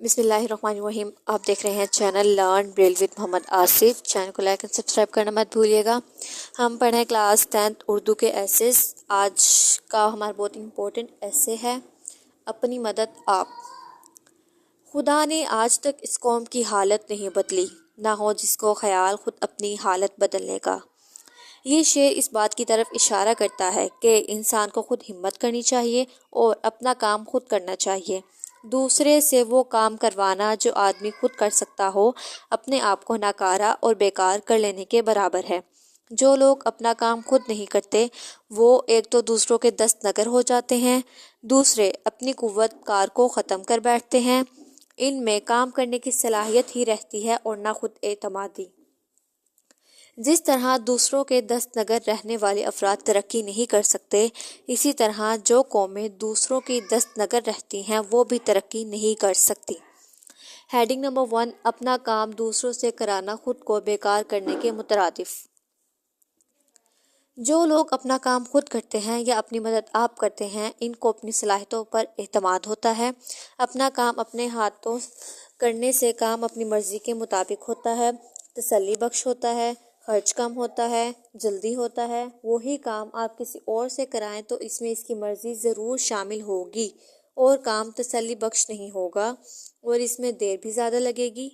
बिस्मिल्लाहिर्रहमानिर्रहीम। आप देख रहे हैं channel learn Braille with Mohammad Asif. Channel को लाइक एंड सब्सक्राइब करना मत भूलिएगा। हम पढ़ें क्लास 10th उर्दू के एसेस। आज का हमारा बहुत इम्पोर्टेंट एसे है, अपनी मदद आप। खुदा ने आज तक इस कौम की हालत नहीं बदली, ना हो जिसको ख्याल खुद अपनी हालत बदलने का। ये शेर इस बात की तरफ इशारा करता है कि इंसान को खुद हिम्मत करनी चाहिए और अपना काम खुद करना चाहिए। दूसरे से वो काम करवाना जो आदमी खुद कर सकता हो अपने आप को नाकारा और बेकार कर लेने के बराबर है। जो लोग अपना काम खुद नहीं करते वो एक तो दूसरों के दस्त नगर हो जाते हैं, दूसरे अपनी कुव्वत कार को ख़त्म कर बैठते हैं। इनमें काम करने की सलाहियत ही रहती है और ना खुद एतमादी। जिस तरह दूसरों के दस्त नगर रहने वाले अफराद तरक्की नहीं कर सकते, इसी तरह जो कौमें दूसरों की दस्त नगर रहती हैं वो भी तरक्की नहीं कर सकती। हेडिंग नंबर 1, अपना काम दूसरों से कराना खुद को बेकार करने के मुतरादिफ। जो लोग अपना काम खुद करते हैं या अपनी मदद आप करते हैं, इनको अपनी सलाहियतों पर एतमाद होता है। अपना काम अपने हाथों करने से काम अपनी मर्जी के मुताबिक होता है, तसल्ली बख्श होता है, खर्च कम होता है, जल्दी होता है। वही काम आप किसी और से कराएं तो इसमें इसकी मर्जी ज़रूर शामिल होगी और काम तसल्ली बख्श नहीं होगा और इसमें देर भी ज़्यादा लगेगी।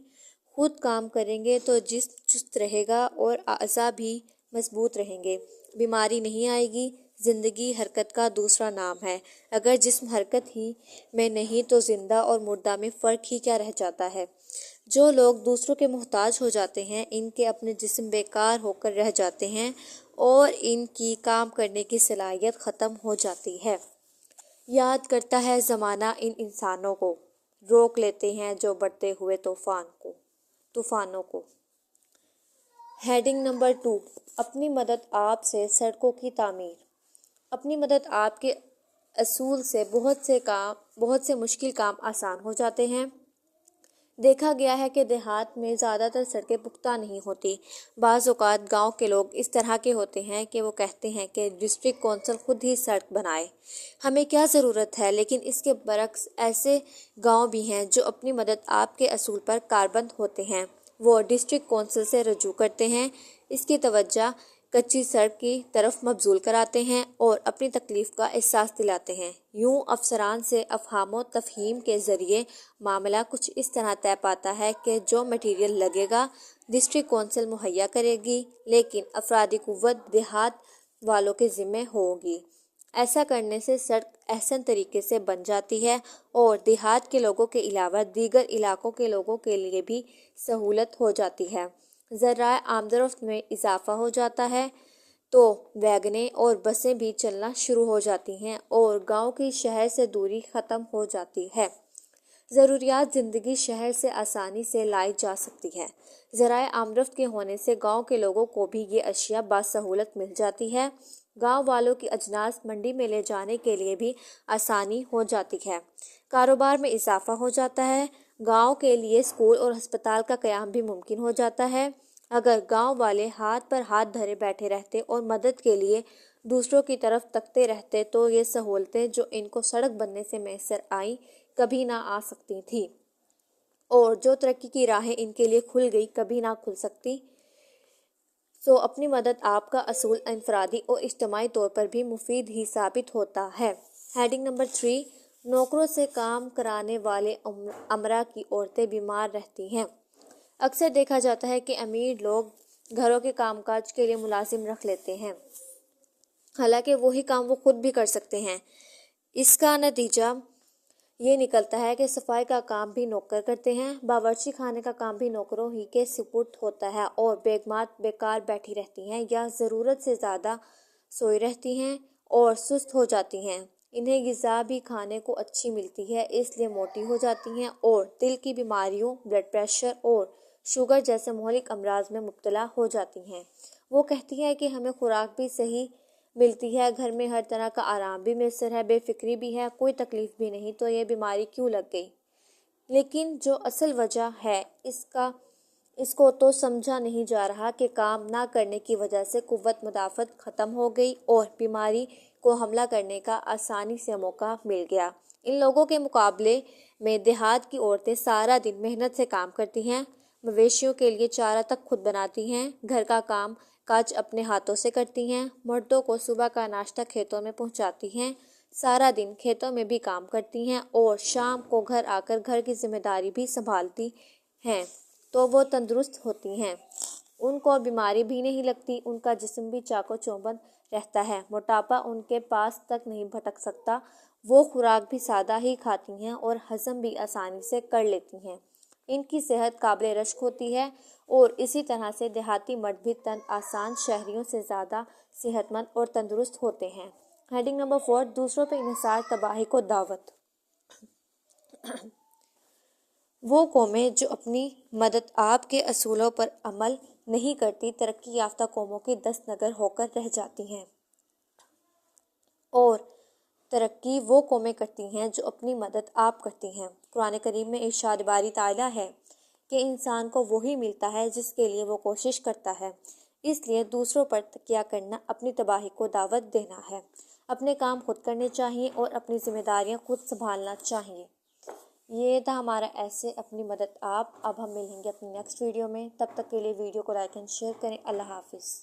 खुद काम करेंगे तो जिस्म चुस्त रहेगा और आज़ा भी मजबूत रहेंगे, बीमारी नहीं आएगी। ज़िंदगी हरकत का दूसरा नाम है। अगर जिस्म हरकत ही में नहीं तो ज़िंदा और मुर्दा में फ़र्क ही क्या रह जाता है। जो लोग दूसरों के मोहताज हो जाते हैं, इनके अपने जिस्म बेकार होकर रह जाते हैं और इनकी काम करने की सलाहियत ख़त्म हो जाती है। याद करता है ज़माना इन इंसानों को, रोक लेते हैं जो बढ़ते हुए तूफ़ानों को। हेडिंग नंबर 2, अपनी मदद आप से सड़कों की तामीर। अपनी मदद आप के असूल से बहुत से मुश्किल काम आसान हो जाते हैं। देखा गया है कि देहात में ज़्यादातर सड़कें पुख्ता नहीं होती। बाज़ औक़ात गाँव के लोग इस तरह के होते हैं कि वो कहते हैं कि डिस्ट्रिक्ट कौंसिल खुद ही सड़क बनाए, हमें क्या ज़रूरत है। लेकिन इसके बरक्स ऐसे गाँव भी हैं जो अपनी मदद आपके असूल पर कारबंद होते हैं। वो डिस्ट्रिक्ट कौंसिल से रजू करते हैं, इसकी तवज्जो कच्ची सड़क की तरफ मबजूल कराते हैं और अपनी तकलीफ़ का एहसास दिलाते हैं। यूँ अफसरान से अफ़हाम तफ़हीम के ज़रिए मामला कुछ इस तरह तय पाता है कि जो मटीरियल लगेगा डिस्ट्रिक्ट कौंसिल मुहैया करेगी, लेकिन अफरादी कुव्वत देहात वालों के ज़िम्मे होगी। ऐसा करने से सड़क अहसन तरीके से बन जाती है और देहात के लोगों के अलावा दीगर इलाकों के लोगों के लिए भी सहूलत हो जाती है। ज़राए आमदरफ्त में इजाफा हो जाता है तो वैगनें और बसें भी चलना शुरू हो जाती हैं और गांव की शहर से दूरी ख़त्म हो जाती है। ज़रूरियात ज़िंदगी शहर से आसानी से लाई जा सकती है। ज़राए आमदरफ्त के होने से गांव के लोगों को भी ये अशिया बासहूलत मिल जाती है। गांव वालों की अजनास मंडी में ले जाने के लिए भी आसानी हो जाती है। कारोबार में इजाफा हो जाता है। गांव के लिए स्कूल और अस्पताल का क़याम भी मुमकिन हो जाता है। अगर गांव वाले हाथ पर हाथ धरे बैठे रहते और मदद के लिए दूसरों की तरफ तकते रहते तो ये सहूलतें जो इनको सड़क बनने से मैसर आई कभी ना आ सकती थी और जो तरक्की की राहें इनके लिए खुल गई कभी ना खुल सकती। सो अपनी मदद आपका असूल इनफरादी और इज्तिमाई तौर पर भी मुफीद ही साबित होता है। हेडिंग नंबर 3, नौकरों से काम कराने वाले अमरा की औरतें बीमार रहती हैं। अक्सर देखा जाता है कि अमीर लोग घरों के कामकाज के लिए मुलाजिम रख लेते हैं, हालांकि वही काम वो खुद भी कर सकते हैं। इसका नतीजा ये निकलता है कि सफाई का काम भी नौकर करते हैं, बावर्ची खाने का काम भी नौकरों ही के सुपुर्द होता है और बेगमात बेकार बैठी रहती हैं या ज़रूरत से ज़्यादा सोई रहती हैं और सुस्त हो जाती हैं। इन्हें ग़िज़ा भी खाने को अच्छी मिलती है, इसलिए मोटी हो जाती हैं और दिल की बीमारियों, ब्लड प्रेशर और शुगर जैसे महलिक अमराज में मुब्तला हो जाती हैं। वो कहती हैं कि हमें खुराक भी सही मिलती है, घर में हर तरह का आराम भी मैसर है, बेफिक्री भी है, कोई तकलीफ़ भी नहीं, तो ये बीमारी क्यों लग गई। लेकिन जो असल वजह है इसको तो समझा नहीं जा रहा कि काम ना करने की वजह से कुव्वत मुदाफ़त ख़त्म हो गई और बीमारी کو حملہ کرنے کا آسانی سے موقع مل گیا۔ ان لوگوں کے مقابلے میں دیہات کی عورتیں سارا دن محنت سے کام کرتی ہیں، مویشیوں کے لیے چارہ تک خود بناتی ہیں، گھر کا کام کاج اپنے ہاتھوں سے کرتی ہیں، مردوں کو صبح کا ناشتہ کھیتوں میں پہنچاتی ہیں، سارا دن کھیتوں میں بھی کام کرتی ہیں اور شام کو گھر آ کر گھر کی ذمہ داری بھی سنبھالتی ہیں تو وہ تندرست ہوتی ہیں۔ ان کو بیماری بھی نہیں لگتی، ان کا جسم بھی چاق و چوبند رہتا ہے، موٹاپا ان کے پاس تک نہیں بھٹک سکتا، وہ خوراک بھی سادہ ہی کھاتی ہیں اور ہضم بھی آسانی سے کر لیتی ہیں۔ ان کی صحت قابل رشک ہوتی ہے اور اسی طرح سے دیہاتی مرد بھی تن آسان شہریوں سے زیادہ صحت مند اور تندرست ہوتے ہیں۔ ہیڈنگ نمبر 4، دوسروں پہ انحصار تباہی کو دعوت۔ وہ قومیں جو اپنی مدد آپ کے اصولوں پر عمل نہیں کرتی ترقی یافتہ قوموں کی دست نگر ہو کر رہ جاتی ہیں، اور ترقی وہ قومیں کرتی ہیں جو اپنی مدد آپ کرتی ہیں۔ قرآن کریم میں ارشاد باری تعالیٰ ہے کہ انسان کو وہی ملتا ہے جس کے لیے وہ کوشش کرتا ہے، اس لیے دوسروں پر تکیہ کرنا اپنی تباہی کو دعوت دینا ہے۔ اپنے کام خود کرنے چاہیے اور اپنی ذمہ داریاں خود سنبھالنا چاہیے۔ یہ تھا ہمارا ایسے اپنی مدد آپ۔ اب ہم ملیں گے اپنی نیکسٹ ویڈیو میں، تب تک کے لیے ویڈیو کو لائک اینڈ شیئر کریں۔ اللہ حافظ۔